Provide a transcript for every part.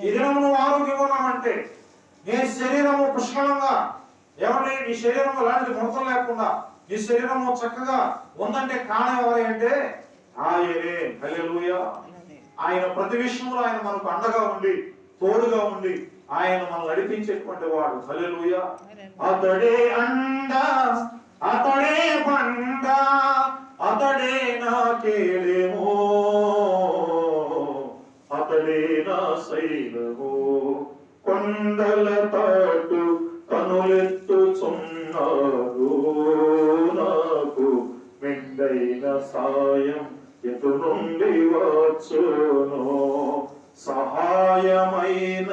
ఈ దినం నువ్వు ఆరోగ్యంగా ఉన్నామంటే, నీ శరీరము పుష్కలంగా, ఏమంటే నీ శరీరంలో ఎలాంటి ముడతలు లేకుండా నీ శరీరము చక్కగా ఉందంటే కారణం ఎవరు అంటే ఆయనే. హల్లెలూయా. ఆయన ప్రతి విషయంలో ఆయన మనకు అండగా ఉండి తోడుగా ఉండి ఆయన మనం నడిపించేటువంటి వాడు. హల్లెలూయా. అతడే అండ, అతడే బండ, అతడే నాకేలేమో, అతడే నా శైలము, కొండల తాటు కనులెత్తుచున్నాడు, నాకు మెండైన సాయం ఎటు నుండి వచ్చును, సహాయమైన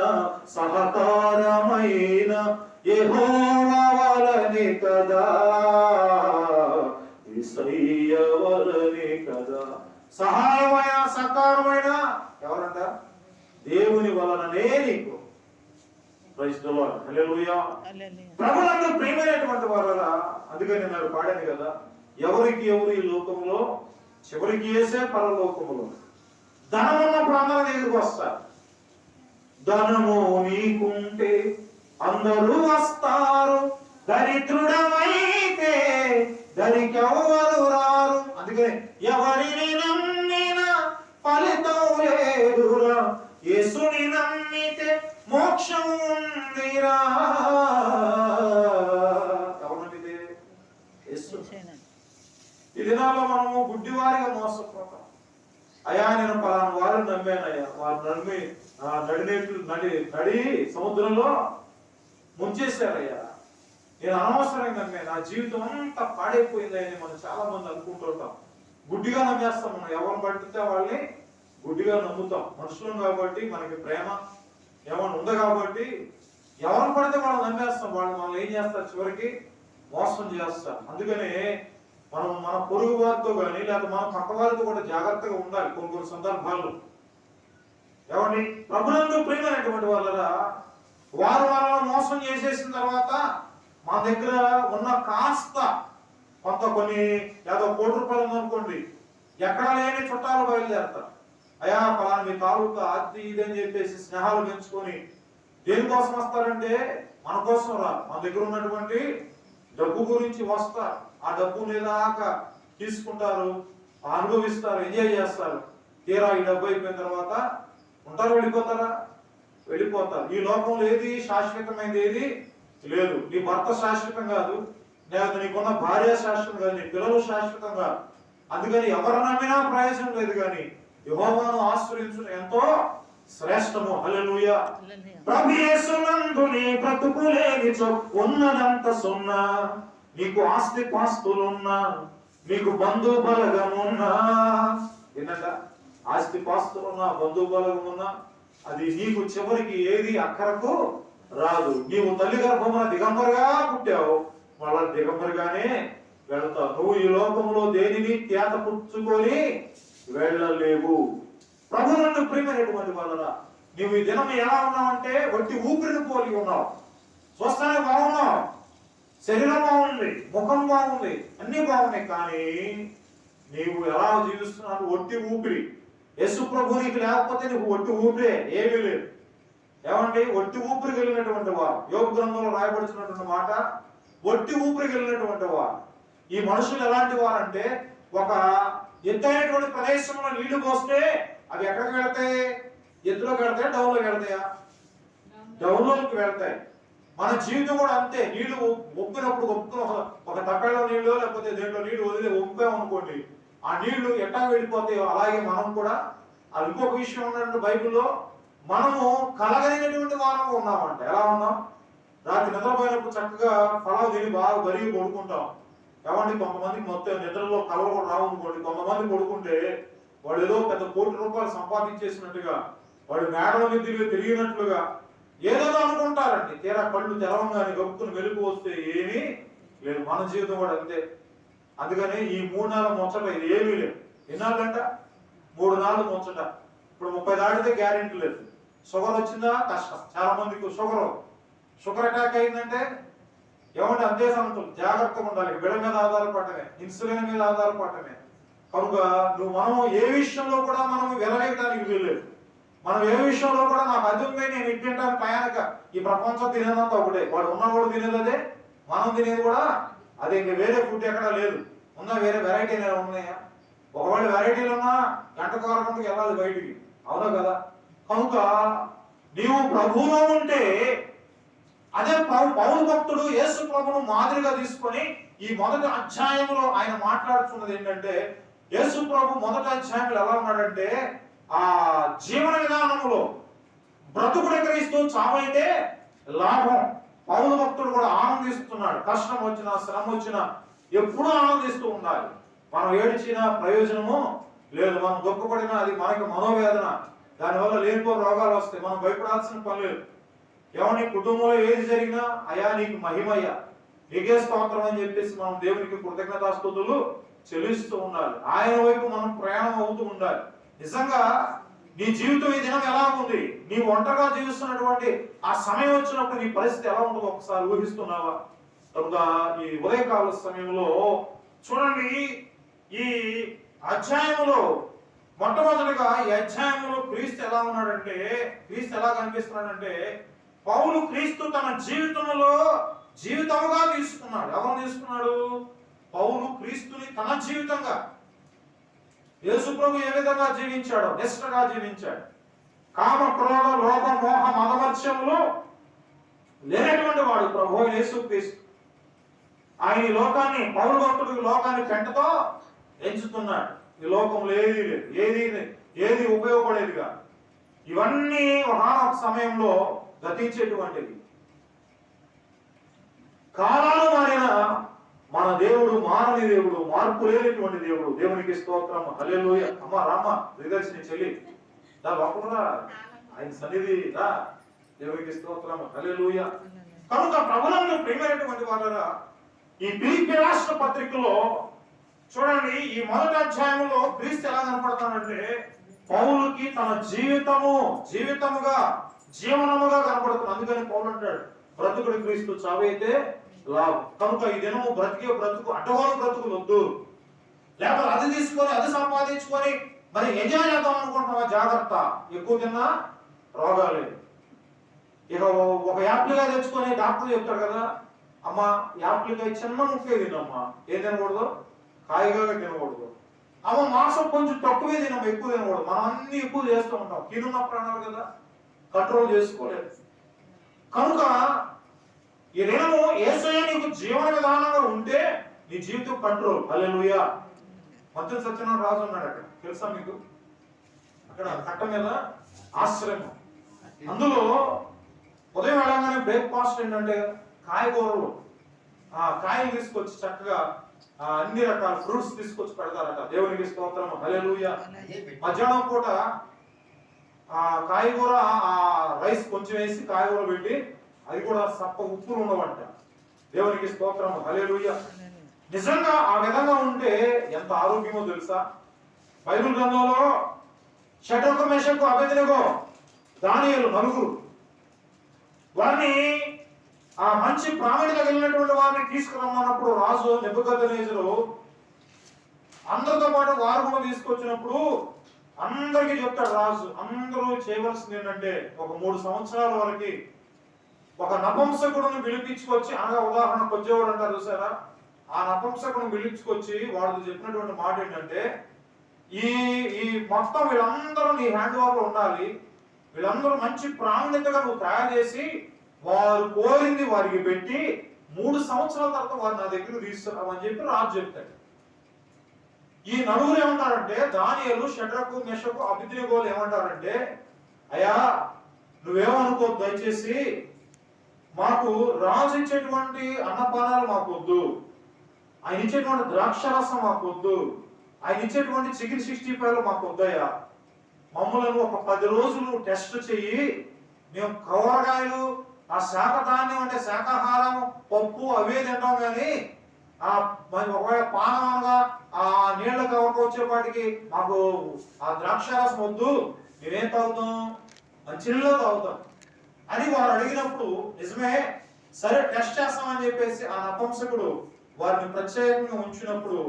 సహకారమైన యెహోవా వలనే కదా, యేసయ్య వలనే కదా. సహాయమైన సహకారమైన ఎవరంట? దేవుని వలననే నీకు. Praise the lord. హల్లెలూయా. ప్రభువునందు ప్రియమైనటువంటి వారలా, అందుకని నేను పాడాను కదా, ఎవరికి ఎవరు ఈ లోకంలో, చివరికి యేసే పరలోకములో. ధనమున్న ప్రాంతాల దగ్గరికి వస్తారు. ధనము నీకుంటే అందరూ వస్తారు, దరిద్రుడమైతే దరికెవ్వరు రారు. అందుకని ఎవరిని నమ్మినా ఫలితం లేదురా, యేసుని నమ్మితే మోక్షం ఉందిరా. ఎవరు నమ్మితే? యేసు. ఈ దినాల్లో మనము గుడ్డివారిగా మోసపోతాం. అయ్యా నేను పలానా వారిని నమ్మానయ్యా, వారు నమ్మి నడి సముద్రంలో ముంచేశారయ్యా, నేను అనవసరంగా నమ్మాను, నా జీవితం అంతా పాడైపోయింది అని మనం చాలా మంది అనుకుంటుంటాం. గుడ్డిగా నమ్మేస్తాం. మనం ఎవరిని పడితే వాళ్ళని గుడ్డిగా నమ్ముతాం. మనుషులం కాబట్టి మనకి ప్రేమ ఏమన్నా ఉంది కాబట్టి ఎవరిని పడితే వాళ్ళు నమ్మేస్తాం. వాళ్ళు మనల్ని ఏం చేస్తారు? చివరికి మోసం చేస్తారు. అందుకని మనం మన పొరుగు వారితో కానీ లేదా మన పక్క వారితో కూడా జాగ్రత్తగా ఉండాలి. కొన్ని సందర్భాల్లో ఏమండి, ప్రభునందు ప్రియమైనటువంటి వాళ్ళరా, వారు వాళ్ళని మోసం చేసేసిన తర్వాత మన దగ్గర ఉన్న కాస్త కొన్ని ఏదో ₹1,00,000 ఉందనుకోండి, ఎక్కడ లేని చుట్టాలు బయలుదేరతారు. అయ్యా పలానా మీ తాలూకా అది ఇది అని చెప్పేసి స్నేహాలు పెంచుకొని దేనికోసం వస్తారంటే మన కోసం రా, మన దగ్గర ఉన్నటువంటి డబ్బు గురించి వస్తారు. ఆ డబ్బు లేదాక తీసుకుంటారు, అనుభవిస్తారు, ఎంజాయ్ చేస్తారు. తీరా ఈ డబ్బు అయిపోయిన తర్వాత ఉంటారు, వెళ్ళిపోతారా? వెళ్ళిపోతారు. ఈ లోకంలో ఏది శాశ్వతమైనది ఏది లేదు. నీ భర్త శాశ్వతం కాదు, లేదా నీకున్న భార్య శాశ్వతం కాదు, నీ పిల్లలు శాశ్వతం కాదు. అందుకని ఎవరు నమ్మినా ప్రయోజనం లేదు, కానీ యెహోవాను ఆశ్రయించడం ఎంతో శ్రేష్టము. హల్లెలూయా. ప్రభు యేసునందు నీ బ్రతుకులేనిచో ఉన్నదంత సున్నా, నీకు ఆస్తి పాస్తులున్నా, నీకు బంధు బలగమున్నా, ఏంటంట? ఆస్తి పాస్తులున్నా, బంధు బలగమున్నా, అది నీకు చివరికి ఏది అక్కరకు రాదు. నీవు తల్లి గర్భమున దిగంబరగా పుట్టావు, మళ్ళా దిగంబరిగానే వెళ్తావు. నువ్వు ఈ లోకంలో దేనిని తేత పుచ్చుకొని వెళ్ళలేవు. ప్రభువునందు ప్రియమైనటువంటి వాళ్ళరా, నువ్వు ఈ దినం ఎలా ఉన్నావంటే వట్టి ఊపిరిని పోలి ఉన్నావు. చూస్తానే బాగున్నావు, శరీరం బాగుంది, ముఖం బాగుంది, అన్ని బాగున్నాయి, కానీ నీవు ఎలా జీవిస్తున్నావు? ఒట్టి ఊపిరి. యేసు ప్రభు నీకు లేకపోతే నీకు ఒట్టి ఊపిరే, ఏమీ లేదు. ఏమంటే ఒట్టి ఊపిరికి వెళ్ళినటువంటి వారు, యోగ గ్రంథంలో రాయబడుతున్నటువంటి మాట, ఒట్టి ఊపిరికి వెళ్ళినటువంటి వారు. ఈ మనుషులు ఎలాంటి వారంటే, ఒక ఎత్తైనటువంటి ప్రదేశంలో నీళ్లు పోస్తే అవి ఎక్కడికి వెళ్తాయి? ఎత్తులోకి వెళ్తాయా, డౌన్లోకి వెళ్తాయా? డౌన్లోకి వెళ్తాయి. మన జీవితం కూడా అంతే. నీళ్లు ఒప్పినప్పుడు ఒక తప్పేలో నీళ్లు లేకపోతే దేంట్లో నీళ్లు వదిలి ఒప్పామనుకోండి, ఆ నీళ్లు ఎట్టా వెళ్ళిపోతాయో అలాగే మనం కూడా. అది ఇంకొక విషయం ఉన్నటువంటి బైబిల్లో, మనము కలగలిగినటువంటి వారంగా ఉన్నామంట. ఎలా ఉన్నాం? రాత్రి నిద్రపోయినప్పుడు చక్కగా ఫలాలు తిని బాగా బరిగి పడుకుంటాం. ఏమంటే కొంతమందికి మొత్తం నిద్రలో కలలు కూడా రావనుకోండి. కొంతమంది పడుకుంటే వాడు ఏదో పెద్ద ₹1,00,00,000 సంపాదించేసినట్టుగా, వాడు మేడల మీద తిరిగినట్లుగా ఏదో అనుకుంటారండి. తీరా కళ్ళు తెరవంగానే గప్పుకుని వెలుగు వస్తే ఏమీ లేదు. మన జీవితం కూడా అంతే. అందుకని ఈ 3 నెలల ముచ్చట ఇది ఏమీ లేదు. ఎన్నాళ్ళంట? 3 నెలలు ముచ్చట. ఇప్పుడు 30 దాటితే గ్యారెంటీ లేదు. షుగర్ వచ్చిందా కష్టం. చాలా మందికి షుగర్ అటాక్ అయిందంటే ఏమంటే అంతే సంగతులు. జాగ్రత్తగా ఉండాలి. బిళ్ళ మీద ఆధారపడటమే, ఇన్సులిన్ మీద ఆధారపడటమే. కనుక మనం ఏ విషయంలో కూడా మనం వెలవేయడానికి వీల్లేదు. మనం ఏ విషయంలో కూడా నాకు అది ఉంది, నేను ఇది తింటాను పయానక, ఈ ప్రపంచం తినేదంతా ఒకటే. వాడు ఉన్నవాడు తినేది అదే, మనం తినేది కూడా అదే. ఇంక వేరే ఫుడ్ ఎక్కడా లేదు. ఉన్నా వేరే వెరైటీ ఉన్నాయా? ఒకవేళ వెరైటీలు ఉన్నా గంటకు వరకంతకు వెళ్ళాలి బయటికి, అవునా కదా? కనుక నీవు ప్రభువులో ఉంటే, అదే పౌలు భక్తుడు యేసు ప్రభువును మాదిరిగా తీసుకొని ఈ మొదటి అధ్యాయంలో ఆయన మాట్లాడుతున్నది ఏంటంటే, యేసు ప్రభు మొదటి అధ్యాయంలో ఎలా ఉన్నాడంటే, ఆ జీవన విధానంలో బ్రతుకుడు క్రీస్తు, చావైతే లాభం. పౌలు భక్తుడు కూడా ఆనందిస్తున్నాడు. కష్టం వచ్చినా శ్రమ వచ్చినా ఎప్పుడూ ఆనందిస్తూ ఉండాలి. మనం ఏడ్చినా ప్రయోజనము లేదు, మనం దుఃఖపడినా అది మనకి మనోవేదన, దానివల్ల లేనిపోని రోగాలు వస్తాయి. మనం భయపడాల్సిన పని లేదు. ఎవరి కుటుంబంలో ఏది జరిగినా అయా నీకు మహిమయ్యా, నీకే స్తోత్రం అని చెప్పేసి మనం దేవునికి కృతజ్ఞతాస్తుతులు చెల్లిస్తూ ఉండాలి. ఆయన వైపు మనం ప్రయాణం అవుతూ ఉండాలి. నిజంగా నీ జీవితం ఈ దినం ఎలా ఉంది? నీ ఒంటరిగా జీవిస్తున్నటువంటి ఆ సమయం వచ్చినప్పుడు నీ పరిస్థితి ఎలా ఉంటుందో ఒకసారి ఊహిస్తున్నావా? కనుక ఈ ఉదయకాల సమయంలో చూడండి, ఈ అధ్యాయంలో మొట్టమొదటిగా ఈ అధ్యాయంలో క్రీస్తు ఎలా ఉన్నాడంటే, క్రీస్తు ఎలా కనిపిస్తున్నాడంటే, పౌలు క్రీస్తు తన జీవితంలో జీవితముగా తీసుకున్నాడు. ఎవరు తీసుకున్నాడు? పౌలు క్రీస్తుని తన జీవితంగా. యేసు ప్రభు ఏ విధంగా జీవించాడో నిష్ఠగా జీవించాడు. కామ క్రోధ లోభ మోహ మదమత్సములు లేనటువంటి వాడు ప్రభు యేసు క్రీస్తు. ఆయన ఈ లోకాన్ని, పౌలు భక్తుడు లోకాన్ని పెంటతో ఎంచుతున్నాడు. ఈ లోకంలో ఏది లేదు, ఏది ఉపయోగపడేదిగా. ఇవన్నీ ఒకనొక సమయంలో గతించేటువంటివి. కాలాలు మారిన మన దేవుడు మారని దేవుడు, మార్పు లేనటువంటి దేవుడు. దేవునికి స్తోత్రం, హల్లెలూయా. అమ్మ రామ విదర్శిని చెల్లి దా లోపల ఆయన సన్నిధి దా, దేవునికి స్తోత్రం, హల్లెలూయా. కనుక ప్రభువునందు ప్రియమైనటువంటి వారరా, ఈ ఫిలిప్పీ రాష్ట్ర పత్రికలో చూడండి, ఈ మొదటి అధ్యాయంలో క్రీస్తు ఎలా కనపడతానంటే, పౌలుకి తన జీవితముగా జీవనముగా కనపడుతుంది. అందుకని పౌలు అంటాడు, బ్రతుకుడు క్రీస్తు, చావైతే లాభం. కనుక ఈ దినము బ్రతికే బ్రతుకు అడ్డవారు బ్రతుకులు వద్దు. లేకపోతే అది తీసుకొని అది సంపాదించుకొని మరి ఎంజాయ్ చేద్దాం అనుకుంటున్నావా? జాగ్రత్త. ఎక్కువ తిన్నా రోగాలే. ఇక ఒక యాప్లిగా తెచ్చుకొని డాక్టర్ చెప్తాడు కదా, అమ్మ యాప్లిగా చిన్న ముక్కే తినమ్మా, ఏం తినకూడదు, కాయగా తినకూడదు. అమ్మ మాంసం కొంచెం తక్కువే తినమ్మా, ఎక్కువ తినకూడదు. మనం అన్ని ఎక్కువ చేస్తూ ఉంటాం. తినున్న ప్రాణాలు కదా, కంట్రోల్ చేసుకోలేదు. కనుక ఈ దినము యేసయ్య నీకు జీవన విధానంగా ఉంటే నీ జీవితం కంట్రోల్. హల్లెలూయా. మధ్య సత్యనారాయణ రాజు ఉన్నాడు అక్కడ, తెలుసా మీకు? అక్కడ కట్ట మీద ఆశ్రమం. అందులో ఉదయం వెళ్ళగానే బ్రేక్ఫాస్ట్ ఏంటంటే కాయగూరలు, కాయలు తీసుకొచ్చి చక్కగా అన్ని రకాల ఫ్రూట్స్ తీసుకొచ్చి పెడతారట. దేవునికి స్తోత్రం, హల్లెలూయా. మధ్యాహ్నం పూట కాయగూర రైస్ కొంచెం వేసి కాయగూర పెట్టి, అది కూడా సప్ప ఉప్పులు ఉండవంట. దేవునికి స్తోత్రం, హల్లెలూయా. నిజంగా ఆ విధంగా ఉంటే ఎంత ఆరోగ్యమో తెలుసా? బైబిల్ గ్రంథంలో షడ్రకు మేషకు అబేద్నెగో దానియేలు నలుగురు, వారిని ఆ మంచి ప్రామాణిక కలిగినటువంటి వారిని తీసుకురమ్మన్నప్పుడు రాజు నెబుకద్నెజరు అందరితో పాటు వారు కూడా తీసుకొచ్చినప్పుడు అందరికీ చెప్తాడు రాజు, అందరూ చేయవలసింది ఏంటంటే ఒక 3 సంవత్సరాల వరకు ఒక నపుంసకుడిని పిలిపించుకొచ్చి, అనగా ఉదాహరణ కొద్దివాడు అంటారు చూసారా, ఆ నపుంసకుడిని పిలిపించుకొచ్చి వాళ్ళు చెప్పినటువంటి మాట ఏంటంటే, ఈ మొత్తం వీళ్ళందరూ నీ హ్యాండ్ ఓవర్ లో ఉండాలి, వీళ్ళందరూ మంచి ప్రాముణ్యతగా నువ్వు తయారు చేసి వారు కోరింది వారికి పెట్టి 3 సంవత్సరాల తర్వాత వారు నా దగ్గర తీసుకురామని చెప్పి రాజు చెప్తాడు. ఈ నలుగురు ఏమంటారంటే, దానియేలు, షడ్రకు, మెషకు, అబేద్నెగోలు ఏమంటారంటే, అయ్యా నువ్వేమనుకో, దయచేసి మాకు రాజు ఇచ్చేటువంటి అన్నపానాలు మాకు వద్దు, ఆయన ఇచ్చేటువంటి ద్రాక్షరసం మాకు వద్దు, ఆయన ఇచ్చేటువంటి చికెన్ 65 మాకు వద్దయ్యా. మమ్మల్ని ఒక 10 రోజులు టెస్ట్ చెయ్యి, మేము కూరగాయలు ఆ శాఖధాన్యం అంటే శాకాహారం పప్పు అవే తింటాం, కానీ ఒకవేళ పానముగా ఆ నీళ్ల కవర్కి వచ్చేపాటికి మాకు ఆ ద్రాక్షరసం వద్దు, మేమేం తాగుతాం, మంచినీళ్ళలో తాగుతాం అని వారు అడిగినప్పుడు, నిజమే సరే టెస్ట్ చేస్తామని చెప్పేసి ఆ నపుంసకుడు వారిని ప్రత్యేకంగా ఉంచినప్పుడు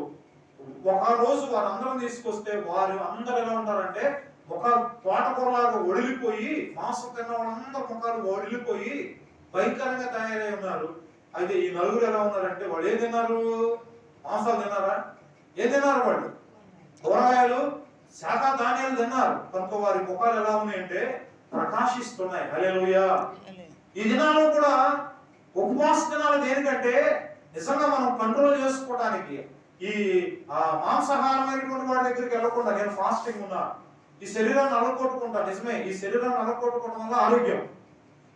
ఒక రోజు వారందరం తీసుకొస్తే వారు అందరూ ఎలా ఉంటారంటే ముఖాలు తోటకూరలాగా ఒడిలిపోయి, మాంసం తిన్న వాళ్ళందరూ ముఖాలు ఒడిలిపోయి భయంకరంగా తయారై ఉన్నారు. అయితే ఈ నలుగురు ఎలా ఉన్నారంటే, వాళ్ళు ఏం తిన్నారు? మాంసాలు తిన్నారా? ఏం తిన్నారు? వాళ్ళు కూరగాయలు, శాఖ ధాన్యాలు తిన్నారు. కనుక వారి ముఖాలు ఎలా ఉన్నాయంటే ప్రకాశిస్తున్నాయి. హల్లెలూయా. ఈ దినాల్లో కూడా ఉపవాస దినాలు దేనికంటే నిజంగా మనం కంట్రోల్ చేసుకోవడానికి, ఈ మాంసాహారమైనటువంటి వాడి దగ్గరికి వెళ్ళకుండా నేను ఫాస్టింగ్ ఉన్నా, ఈ శరీరాన్ని అలగొట్టుకుంటా. నిజమే, ఈ శరీరాన్ని అలగొట్టుకోవడం వల్ల ఆరోగ్యం.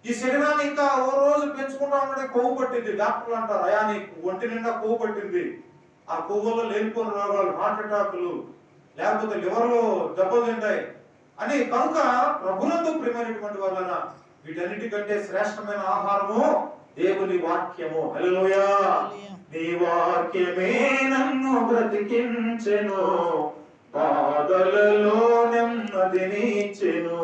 ఈ శరీరాన్ని ఇంకా ఓ రోజు పెంచుకుంటా ఉంటే కొవ్వు పట్టింది. డాక్టర్లు అంటారు, అయా నీకు ఒంటి నిండా కొవ్వు పట్టింది. ఆ కొవ్వులో లేనిపోయిన రోగాలు, హార్ట్ అటాకులు, లేకపోతే లివర్లో దెబ్బలు తింటాయి అని. కనుక ప్రభునందు ప్రియమైనటువంటి వాళ్ళ వీటన్నిటికంటే శ్రేష్టమైన ఆహారము దేవుని వాక్యము. హల్లెలూయా. నీ వాక్యమే నన్ను బ్రతికించెను, పాదలలో నెమ్మదినిచ్చెను.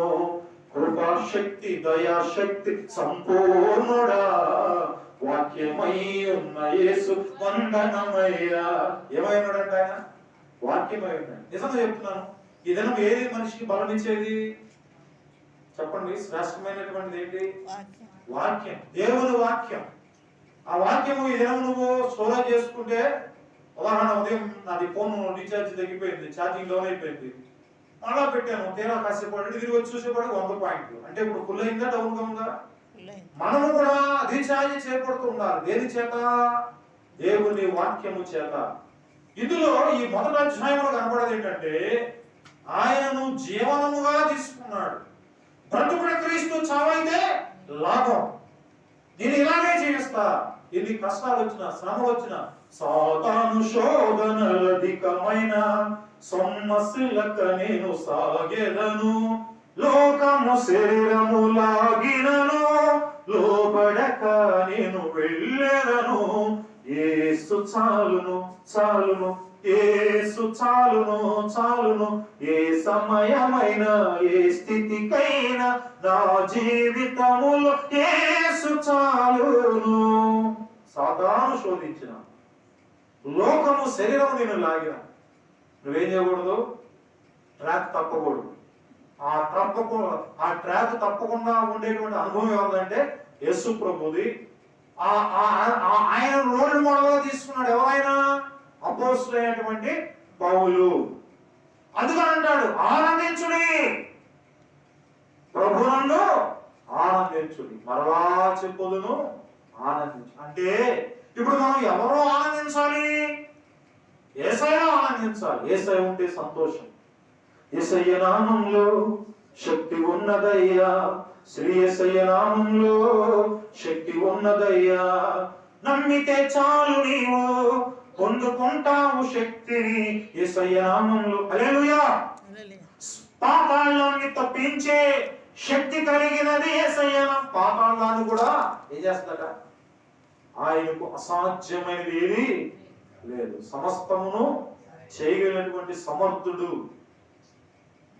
కృపాశక్తి, దయాశక్తి సంపూర్ణుడా, వాక్యమై ఉన్న యేసు వందనమయ్యా. ఏమైనాడంట ఆయన? వాక్యమై ఉన్నాడు. నిజంగా చెప్తున్నాను, ఈ దినం ఏది మనిషికి బలం ఇచ్చేది చెప్పండి? శ్రేష్టమైనటువంటిది ఏంటి? వాక్యం, దేవుని వాక్యం. ఆ వాక్యము ఈ దినం నువ్వు స్టోరేజ్ చేసుకుంటే, ఉదాహరణ ఉదయం నాది ఫోన్ రీఛార్జ్ తగ్గిపోయింది, ఛార్జింగ్ డౌన్ అయిపోయింది, మళ్ళా పెట్టాను, తీరా కాసేపు తిరిగి వచ్చి చూసేపాటు 100 పాయింట్లు. అంటే ఇప్పుడు ఫుల్ అయిందా, డౌన్ గా ఉందా? మనము కూడా రీఛార్జ్ చేయబడుతూ ఉండాలి. దేని చేత? దేవుని వాక్యము చేత. ఇందులో ఈ మొదటి అధ్యాయంలో కనబడేది ఏంటంటే, ఆయనను జీవనముగా తీసుకున్నాడు. బ్రతుకుడ క్రీస్తు, చావైతే లాభం. నేను ఇలాగే జీవిస్తా. ఎన్ని కష్టాలు వచ్చినా, శ్రమలు వచ్చినా, సాతాను శోధనలధికమైన సొమ్మసులక నేను సాగెదను. లోకము శరీరము లాగినను, లోబడక నేను వెళ్ళెదను. యేసు చాలును, చాలును, యేసు చాలును, చాలును. ఏ సమయమైన, ఏ స్థితికైనా నా జీవితములో యేసు చాలును. సాతాను శోధించిన, లోకము శరీరం నేను లాగిన, నువ్వేం చేయకూడదు? ట్రాక్ తప్పకూడదు. ఆ ట్రాక్ తప్పకుండా ఉండేటువంటి అనుభవం ఎవరిదంటే యేసు ప్రభుది. ఆయన రోల్ మోడల్ గా తీసుకున్నాడు. ఎవరైనా? అపోస్తలుడైనటువంటి పౌలు. అందుకని అంటాడు, ఆనందించుడి, ప్రభువునందు ఆనందించుడి. మరలా చెప్పుదును, ఆనందించు. అంటే ఇప్పుడు మనం ఎవరో ఆనందించాలి? యేసయ్య ఆనందించాలి. యేసయ్య ఉంటే సంతోషం. యేసయ్య నామములో శక్తి ఉన్నదయ్యా, శ్రీ యేసయ్య నామములో శక్తి ఉన్నదయ్యా. నమ్మితే చాలు నీవు పొందుకుంటావు శక్తిని యేసయ్య నామములో. హల్లెలూయా. పాతాళాన్ని తప్పించే శక్తి కలిగినది యేసయ్య. పాతాళాన్ని కూడా ఏం చేస్తాడ? ఆయనకు అసాధ్యమైనది ఏది లేదు. సమస్తమును చేయగలిగినటువంటి సమర్థుడు,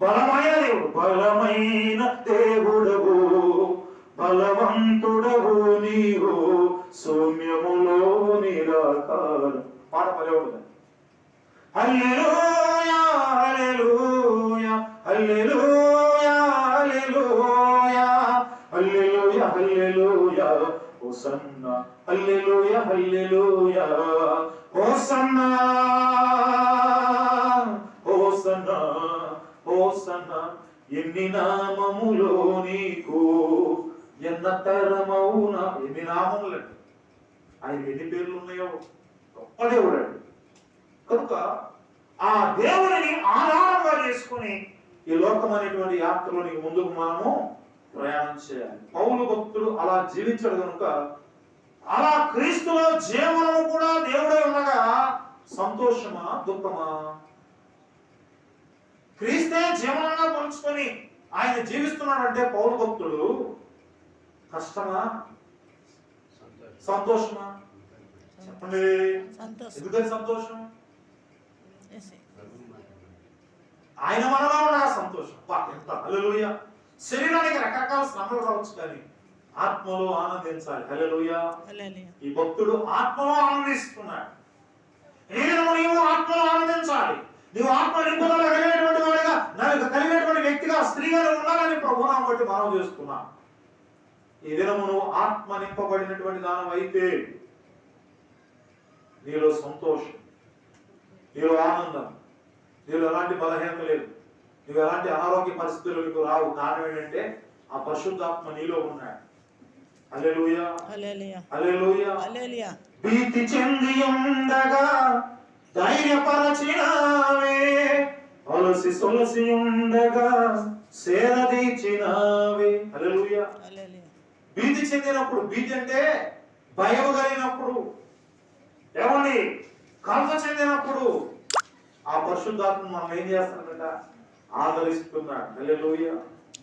బలమైన దేవుడు. బలమైన దేవుడవు, బలవంతుడవు నీవు, సౌమ్యములో నిరాకారం. పాట పలేవుడు. హల్లెలూయా, హల్లెలూయా, హల్లెలూయా, హల్లెలూయా, హల్లెలూయా, హల్లెలూయా, హోసన్నా, హల్లెలూయా, హల్లెలూయా, హోసన్నా, హోసన్నా, హోసన్నా. ఎన్ని నామములో నీకు ఎన్న తరమౌనా. ఎన్ని నామములండి, ఆయన ఎన్ని పేర్లు ఉన్నాయో. గొప్ప దేవుడు అండి. కనుక ఆ దేవుడిని ఆధారంగా చేసుకుని ఈ లోకం అనేటువంటి యాత్రలోని ముందుకు మనము ప్రయాణం చేయాలి. పౌలు భక్తుడు అలా జీవించాడు కనుక, అలా క్రీస్తులో జీవనము కూడా దేవుడే ఉండగా సంతోషమా, దుఃఖమా? క్రీస్తే జీవనంగా పంచుకొని ఆయన జీవిస్తున్నాడంటే పౌలు భక్తుడు కష్టమా, సంతోషమా? చెప్పండి. ఎందుకని సంతోషం? ఆయన మనలో ఉన్న సంతోషం. ఎంత హల్లెలూయా. శరీరానికి రకరకాల శ్రమలు రావచ్చు, కానీ ఆత్మలో ఆనందించాలి. హల్లెలూయా. ఈ భక్తుడు ఆత్మలో ఆనందిస్తున్నాడు. నీవు ఆత్మలో ఆనందించాలి. నీవు ఆత్మ నింపుదల కలిగినటువంటి వాడిగా, కలిగినటువంటి వ్యక్తిగా, స్త్రీగా ఉండాలని ప్రభువును బట్టి మనం చేస్తున్నా. ఈ దినము నువ్వు ఆత్మ నింపబడినటువంటి దానం అయితే నీలో సంతోషం, నీలో ఆనందం, నీలో ఎలాంటి బలహీనత లేదు, నువ్వు ఎలాంటి అనారోగ్య పరిస్థితులకు రావు. కారణం ఏంటంటే ఆ పరిశుద్ధాత్మ నీలో ఉన్నాడు. హల్లెలూయా, హల్లెలూయా, హల్లెలూయా, హల్లెలూయా. భీతి చెంది ఉండగా ధైర్యపరచినావే, అలసి సొలసి ఉండగా సేదీచినావే. హల్లెలూయా, హల్లెలూయా. భీతి చెందినప్పుడు, భీతి అంటే భయం కలిగినప్పుడు, ఏమని కలత చెందినప్పుడు ఆ పరిశుద్ధాత్మ మనం ఏం చేస్తాడంట? ఆదరిస్తున్నాడు. హల్లెలూయా,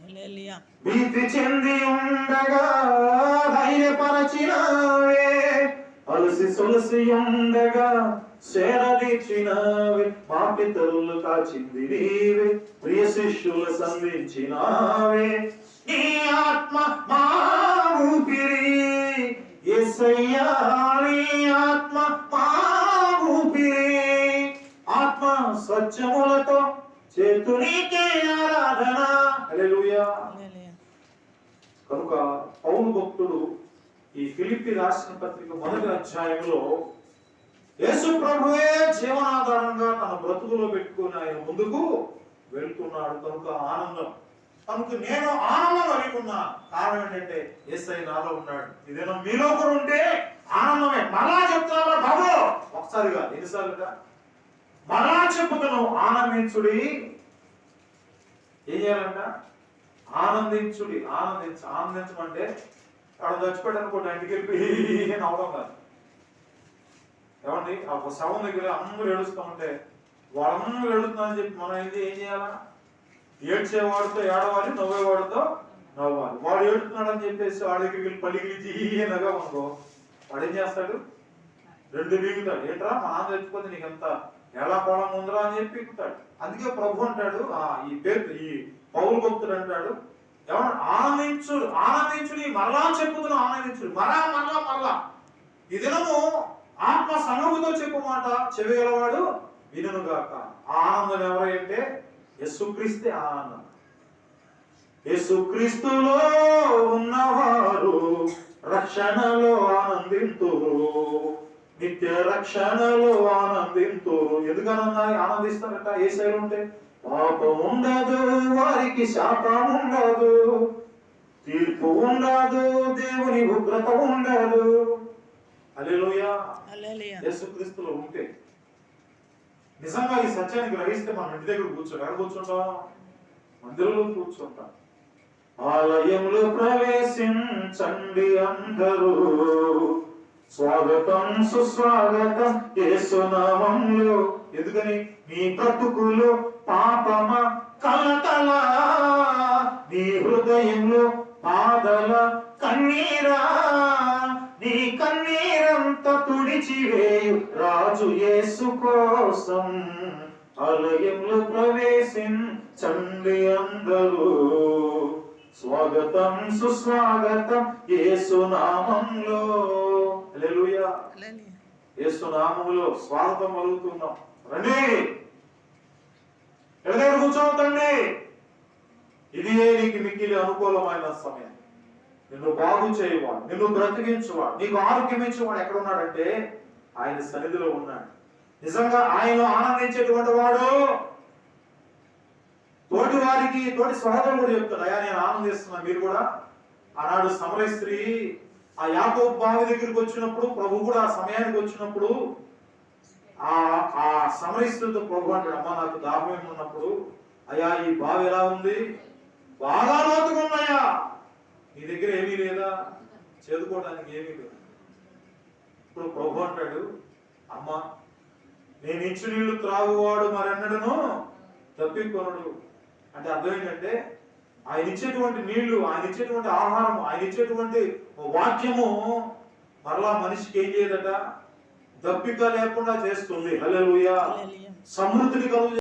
హల్లెలూయా. భీతి చెంది ఉండగా ధైర్యపరచినావే, అలసి సొలసి ఉండగా సేదీచినావే. మా పితరులు కాచింది నీవే, ప్రియ శిష్యులు సంధించినావే. నీ ఆత్మ మా ఊపిరి యేసయ్యా, నీ ఆత్మ మా ఊపిరి. ఆత్మ స్వచ్ఛములతో చేతునికే ఆరాధన. హల్లెలూయా. కనుక పౌలు భక్తుడు ఈ ఫిలిప్పీ రాసిన పత్రిక 1వ అధ్యాయంలో యేసు ప్రభువే జీవనాధారంగా తన బ్రతుకులో పెట్టుకుని ఆయన ముందుకు వెళ్తున్నాడు. కనుక ఆనందం, కనుక నేను ఆనందం కలిగి ఉన్నా. కారణం ఏంటంటే యేసయ్య నాలో ఉన్నాడు. ఇదేనా మీలో కూడా ఉంటే ఆనందమే. మరలా చెప్తున్నా బాబు, ఒకసారిగా ఎన్నిసార్లుగా మరలా చెప్పుతున్నావు, ఆనందించుడి. ఏం చేయాలంట? ఆనందించుడి. ఆనందించమంటే వాడు చచ్చిపోయాడు అనుకోండి, ఇంటికి వెళ్ళిపోయి నవ్వడం కాదు. ఏమండి, ఆ శవం దగ్గర అందరూ ఏడుస్తూ ఉంటే వాళ్ళందరూ ఏడుస్తున్నారని చెప్పి మనం ఏం చేయాలా? ఏడ్చేవాడితో ఏడవాలి, నవ్వేవాడితో నవ్వాలి. వాడు ఏడుతున్నాడు అని చెప్పేసి వాడి దగ్గరికి వెళ్ళి పలిగిలిచి నగా అనుకో, వాడు ఏం చేస్తాడు? 2 వీగుతాడు. ఏంట్రా మా నాన్న చచ్చిపోతే నీకు ఎంత ఎలా పొలం ఉందిరా అని చెప్పి ఎక్కుతాడు. అందుకే ప్రభు అంటాడు, ఈ పౌలు భక్తుడు అంటాడు, ఏమన్నా ఆనందించుడి. మరలా చెప్పుతున్నా, ఆనందించుడు. మరలా ఈ దినము ఆత్మ సమూహంతో చెప్పు మాట చెవిగలవాడు వినుగాక. ఆనందం ఎవరైతే యేసుక్రీస్తే ఆనందం. యేసుక్రీస్తులో ఉన్నవారు రక్షణలో ఆనందింతురు, నిత్య రక్షణలో ఆనందింతురు. ఎందుకనన్నా ఆనందిస్తారట? యేసయ్యలో ఉంటే పాపం ఉండదు, వారికి శాపం ఉండదు, తీర్పు ఉండదు, దేవుని ఉగ్రత ఉండదు. హల్లెలూయా, హల్లెలూయా. యేసుక్రీస్తులో ఉంటే నిజంగా ఈ సత్యాన్ని గ్రహిస్తే మనం ఇంటి దగ్గర కూర్చుంటాం, మందిరంలో కూర్చుంటాం. ఆలయంలో ప్రవేశించండి అందరూ, స్వాగతం సుస్వాగతం యేసునామంలో. ఎందుకని? నీ బ్రతుకులో పాపమ కలతల, నీ హృదయంలో బాధల కన్నీరా, నీ కన్నీరంతా తుడిచివేయు రాజు యేసు కోసం. ఆలయంలో ప్రవేశించండి అందరూ, స్వాగతం సుస్వాగతం యేసునామంలో. హల్లెలూయా, యేసునామములో స్వాగతం పలుకుతున్నాం. రండి, ఎక్కడ కూర్చోవద్దండి. ఇది నీకు మిక్కిలి అనుకూలమైన సమయం. నిన్ను బాగు చేయవాడు, నిన్ను బ్రతికించువాడు, నీకు ఆరోగ్యం ఇచ్చేవాడు ఎక్కడ ఉన్నాడంటే ఆయన సన్నిధిలో ఉన్నాడు. నిజంగా ఆయన ఆనందించేటువంటి వాడు తోటి వారికి, తోటి సహోదరులు కూడా చెప్తాడు, అయ్యా నేను ఆనందిస్తున్నా, మీరు కూడా. ఆనాడు సమరయ స్త్రీ ఆ యాకోబు బావి దగ్గరికి వచ్చినప్పుడు, ప్రభు కూడా ఆ సమయానికి వచ్చినప్పుడు ఆ సమరయ స్త్రీతో ప్రభు అంటాడు, అమ్మా నాకు దాహం ఉన్నప్పుడు, అయ్యా ఈ బావి ఎలా ఉంది? బాగా లోతుగా ఉన్నాయా? నీ దగ్గర ఏమీ లేదా? చేదుకోవడానికి ఏమీ లేదు. ఇప్పుడు ప్రభు అంటాడు, అమ్మా నేను ఇచ్చిన నీళ్లు త్రాగువాడు మరెన్నడను తప్పికొనడు. అంటే అర్థం ఏంటంటే ఆయన ఇచ్చేటువంటి నీళ్లు, ఆయన ఇచ్చేటువంటి ఆహారం, ఆయన ఇచ్చేటువంటి వాక్యము మరలా మనిషికి ఏం చేయదట? దప్పిక లేకుండా చేస్తుంది. హల్లెలూయా. సమృద్ధిని కలుగు